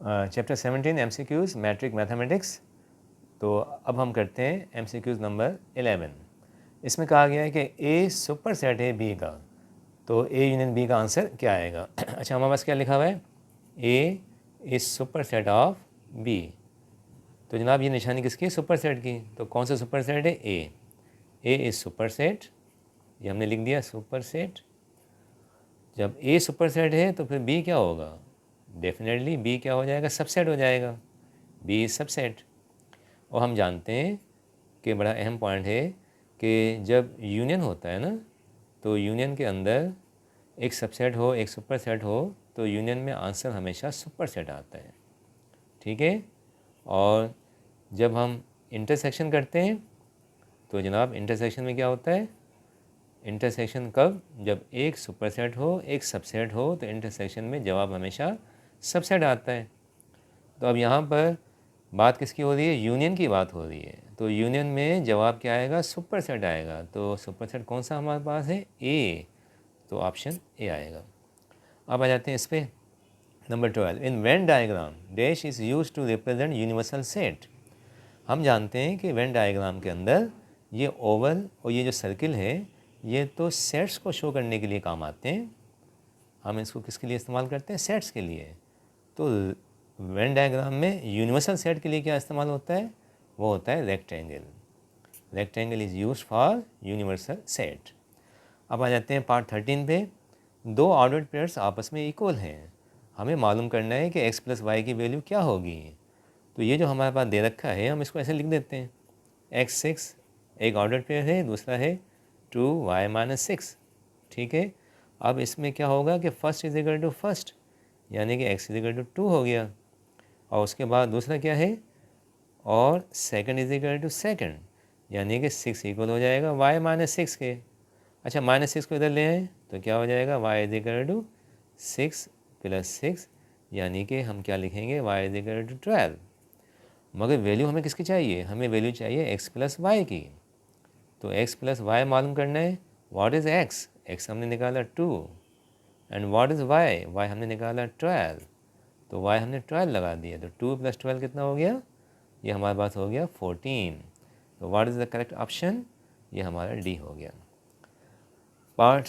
Chapter 17 MCQs matric mathematics. तो अब हम करते हैं MCQs नंबर 11। इसमें कहा गया है कि ए सुपर सेट है बी का, तो ए यूनियन बी का आंसर क्या आएगा। अच्छा, हमारे पास क्या लिखा हुआ है, A is super set of B. तो जनाब ये निशानी किसकी है, सुपर सेट की। तो कौन सा सुपर सेट है, ए इज सुपर सेट, ये हमने लिख दिया सुपर सेट। जब ए सुपर सेट है तो फिर बी क्या होगा, डेफिनेटली बी क्या हो जाएगा, सबसेट हो जाएगा, बी इज सबसेट। और हम जानते हैं कि बड़ा अहम पॉइंट है कि जब यूनियन होता है ना, तो यूनियन के अंदर एक सबसेट हो एक सुपर सेट हो तो यूनियन में आंसर हमेशा सुपर सेट आता है, ठीक है। और जब हम इंटरसेक्शन करते हैं तो जनाब इंटरसेक्शन में क्या होता है, इंटरसेक्शन कब, जब एक सुपर सेट हो एक सबसेट हो तो इंटरसेक्शन में जवाब हमेशा सबसेट आता है। तो अब यहाँ पर बात किसकी हो रही है, यूनियन की बात हो रही है। तो यूनियन में जवाब क्या आएगा, सुपर सेट आएगा। तो सुपर सेट कौन सा हमारे पास है, ए, तो ऑप्शन ए आएगा। अब आ जाते हैं इस पर, number 12। In Venn diagram dash is use to represent universal set. हम जानते हैं कि वेन डायग्राम के अंदर ये ओवल और ये जो सर्किल है ये तो सेट्स को शो करने के लिए काम आते हैं। हम इसको किसके लिए इस्तेमाल करते हैं, सेट्स के लिए। तो वेन डायग्राम में यूनिवर्सल सेट के लिए क्या इस्तेमाल होता है, वो होता है rectangle. Rectangle is use for universal set. अब आ जाते हैं पार्ट 13 पे। दो ऑर्डर्ड पेयर्स आपस में इक्वल हैं, हमें मालूम करना है कि x प्लस वाई की वैल्यू क्या होगी। तो ये जो हमारे पास दे रखा है हम इसको ऐसे लिख देते हैं, x6 एक ऑर्डर्ड पेयर है, दूसरा है 2y माइनस 6, ठीक है। अब इसमें क्या होगा कि first is equal to first, यानी कि x इज इक्वल टू 2 हो गया। और उसके बाद दूसरा क्या है, और second is equal to second, यानी कि 6 इक्वल हो जाएगा y माइनस 6 के। अच्छा, माइनस 6 को इधर ले आए तो क्या हो जाएगा, y is equal to 6 plus 6, यानी कि हम क्या लिखेंगे, y इज इक्वल टू 12। मगर वैल्यू हमें किसकी चाहिए, हमें वैल्यू चाहिए x प्लस वाई की। तो x प्लस वाई मालूम करना है, व्हाट इज़ x, x हमने निकाला 2, and what is y, y हमने निकाला 12, तो y हमने 12 लगा दिया। तो 2 प्लस 12 कितना हो गया, ये हमारे पास हो गया 14। तो what is the correct option, ये हमारा डी हो गया। पार्ट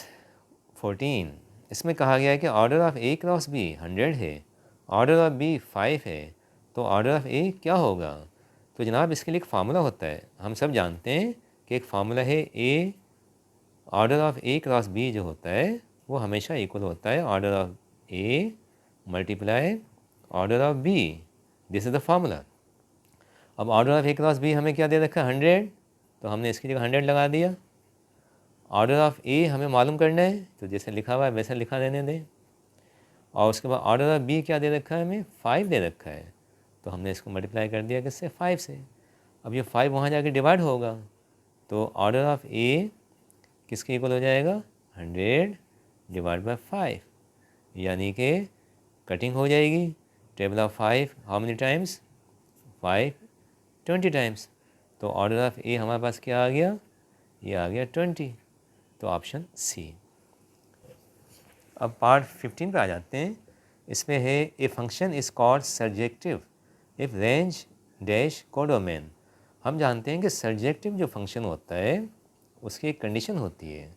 14, इसमें कहा गया है कि order of A cross B 100 है, ऑर्डर ऑफ बी 5 है, तो ऑर्डर ऑफ ए क्या होगा। तो जनाब इसके लिए एक फार्मूला होता है, हम सब जानते हैं कि एक फार्मूला है, A order of A cross B जो होता है वो हमेशा इक्वल होता है order of A multiply order of B, this is the formula. अब order of A cross B हमें क्या दे रखा है, 100, तो हमने इसकी जगह 100 लगा दिया। ऑर्डर ऑफ ए हमें मालूम करना है, तो जैसे लिखा हुआ है वैसा लिखा देने दें। और उसके बाद ऑर्डर ऑफ बी क्या दे रखा है, हमें 5 दे रखा है, तो हमने इसको मल्टीप्लाई कर दिया किससे, 5 से। अब ये 5 वहाँ जाके डिवाइड होगा, तो ऑर्डर ऑफ ए किसके इक्वल हो जाएगा, 100 डिवाइड बाई 5, यानी कि कटिंग हो जाएगी। Table of 5 how many times, 5 20 times. तो ऑर्डर ऑफ ए हमारे पास क्या आ गया, ये आ गया 20, तो ऑप्शन सी। अब पार्ट 15 पे आ जाते हैं। इसमें है ए function is called surjective if range dash codomain. हम जानते हैं कि सर्जेक्टिव जो फंक्शन होता है उसकी एक कंडीशन होती है।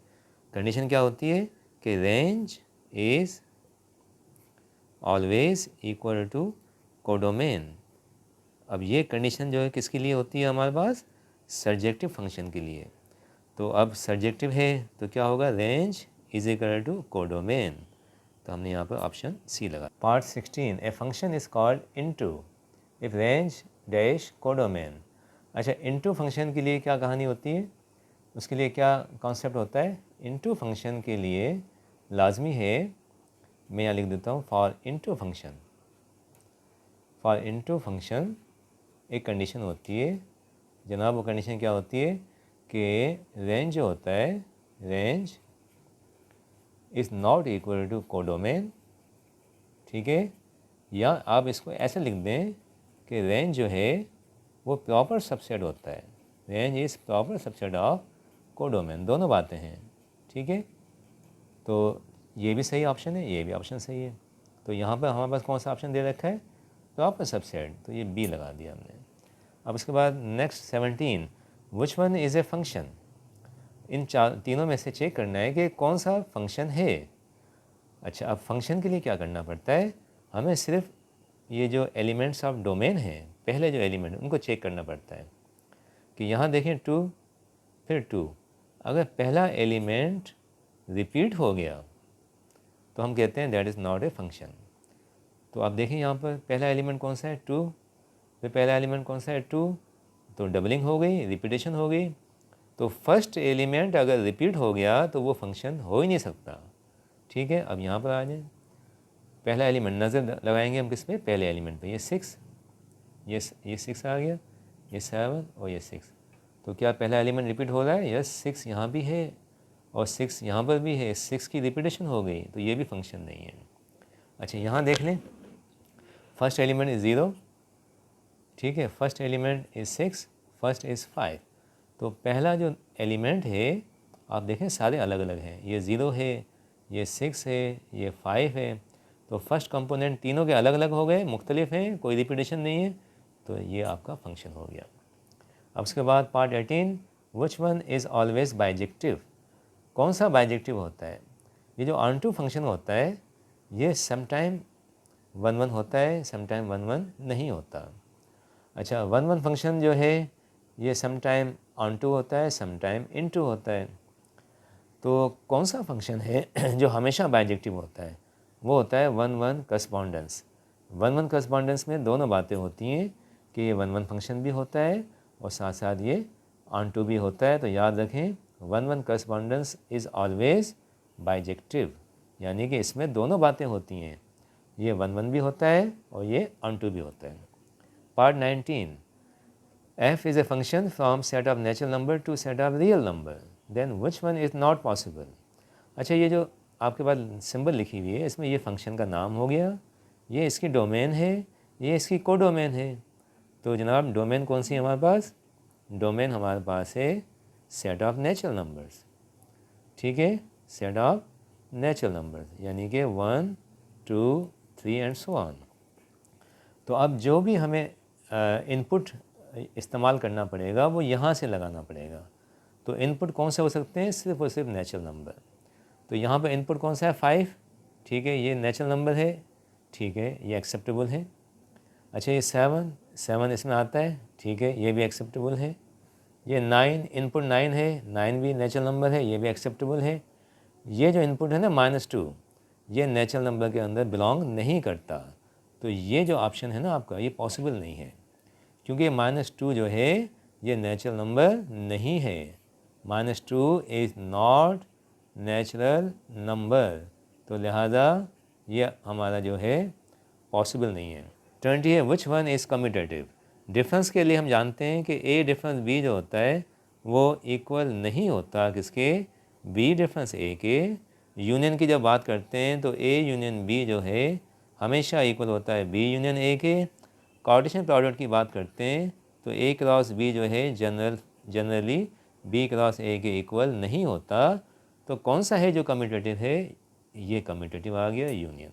कंडीशन क्या होती है कि range is always equal to codomain. अब ये कंडीशन जो है किसके लिए होती है, हमारे पास सर्जेक्टिव फंक्शन के लिए। तो अब सर्जेक्टिव है तो क्या होगा, range is equal to codomain, तो हमने यहाँ पर ऑप्शन सी लगा। Part 16, a function is called into if range dash codomain. अच्छा, इनटू फंक्शन के लिए क्या कहानी होती है, उसके लिए क्या कॉन्सेप्ट होता है। इनटू फंक्शन के लिए लाजमी है, मैं यहाँ लिख देता हूँ, for into function, for into function एक कंडीशन होती है जनाब। वो कंडीशन क्या होती है कि रेंज जो होता है, range is not equal to codomain, ठीक है। या आप इसको ऐसे लिख दें कि रेंज जो है वो प्रॉपर सबसेट होता है, range is proper subset of codomain, दोनों बातें हैं, ठीक है। तो ये भी सही ऑप्शन है, ये भी ऑप्शन सही है। तो यहाँ पर हमारे पास कौन सा ऑप्शन दे रखा है, प्रॉपर सबसेट, तो ये बी लगा दिया हमने। अब उसके बाद next 17, which one is a function. इन तीनों में से चेक करना है कि कौन सा फंक्शन है। अच्छा, अब फंक्शन के लिए क्या करना पड़ता है, हमें सिर्फ ये जो एलिमेंट्स ऑफ डोमेन हैं, पहले जो एलिमेंट उनको चेक करना पड़ता है कि यहाँ देखें 2 फिर 2, अगर पहला एलिमेंट रिपीट हो गया तो हम कहते हैं that is not a function. तो आप देखें यहाँ पर पहला एलिमेंट कौन सा है 2, फिर पहला एलिमेंट कौन सा है 2, तो डबलिंग हो गई, रिपीटेशन हो गई। तो फर्स्ट एलिमेंट अगर रिपीट हो गया तो वो फंक्शन हो ही नहीं सकता। ठीक है, अब यहाँ पर आ जाए, पहला एलिमेंट नज़र लगाएंगे हम किस पे, पहले एलिमेंट पे, ये 6, ये 6 आ गया, ये 7 और ये 6। तो क्या पहला एलिमेंट रिपीट हो रहा है, यस 6 यहाँ भी है और 6 यहाँ पर भी है, 6 की रिपीटेशन हो गई, तो ये भी फंक्शन नहीं है। अच्छा, यहाँ देख लें, फर्स्ट एलिमेंट इज़ 0, ठीक है, first element is 6, first is 5। तो पहला जो एलिमेंट है आप देखें सारे अलग अलग हैं, ये 0 है, ये 6 है, ये 5 है। तो फर्स्ट कंपोनेंट तीनों के अलग अलग हो गए, मुख्तलिफ हैं, कोई रिपीटेशन नहीं है, तो ये आपका फंक्शन हो गया। अब उसके बाद part 18, which one is always bijective. कौन सा बाइजेक्टिव होता है, ये जो ऑन टू फंक्शन होता है ये समटाइम 1 1 होता है, समटाइम 1 1 नहीं होता। अच्छा, 1 1 फंक्शन जो है ये समटाइम ऑन टू होता है, समटाइम इन टू होता है। तो कौन सा फंक्शन है जो हमेशा बाइजेक्टिव होता है, वो होता है 1 1 करस्पॉन्डेंस। 1 1 करस्पॉन्डेंस में दोनों बातें होती हैं कि ये 1 1 फंक्शन भी होता है और साथ साथ ये ऑन टू भी होता है। तो याद रखें 1 1 करस्पॉन्डेंस इज़ ऑलवेज बाइजेक्टिव, यानी कि इसमें दोनों बातें होती हैं, ये 1 1 भी होता है और ये ऑन टू भी होता है। Part 19, f is a function from set of natural number to set of real number, then which one is not possible। अच्छा, ये जो आपके पास सिंबल लिखी हुई है इसमें ये फंक्शन का नाम हो गया, ये इसकी डोमेन है, ये इसकी को डोमेन है। तो जनाब डोमेन कौन सी है हमारे पास, डोमेन हमारे पास है सेट ऑफ नेचुरल नंबर्स, ठीक है, सेट ऑफ नेचुरल नंबर्स, यानी कि 1 2 3 एंड सो ऑन। तो अब जो भी हमें इनपुट इस्तेमाल करना पड़ेगा वो यहाँ से लगाना पड़ेगा। तो इनपुट कौन से हो सकते हैं, सिर्फ और सिर्फ नेचुरल नंबर। तो यहाँ पर इनपुट कौन सा है 5, ठीक है, ये नेचुरल नंबर है, ठीक है, ये एक्सेप्टेबल है। अच्छा, ये 7 इसमें आता है, ठीक है, ये भी एक्सेप्टेबल है। ये 9, इनपुट 9 है, 9 भी नेचुरल नंबर है, ये भी एक्सेप्टेबल है। ये जो इनपुट है ना -2, ये नेचुरल नंबर के अंदर बिलोंग नहीं करता। तो ये जो ऑप्शन है ना आपका, ये पॉसिबल नहीं है, क्योंकि -2 जो है ये नेचुरल नंबर नहीं है। -2 इज़ नॉट नेचुरल नंबर, तो लिहाजा ये हमारा जो है पॉसिबल नहीं है। 20 है, विच वन इज़ कम्यूटेटिव। डिफरेंस के लिए हम जानते हैं कि ए डिफरेंस बी जो होता है वो इक्वल नहीं होता किसके, बी डिफरेंस ए के। यूनियन की जब बात करते हैं तो ए यूनियन बी जो है हमेशा इक्वल होता है बी यूनियन ए के। कार्टेशियन प्रोडक्ट की बात करते हैं तो ए क्रॉस बी जो है जनरली बी क्रॉस ए के इक्वल नहीं होता। तो कौन सा है जो कम्यूटेटिव है, ये कम्यूटेटिव आ गया यूनियन।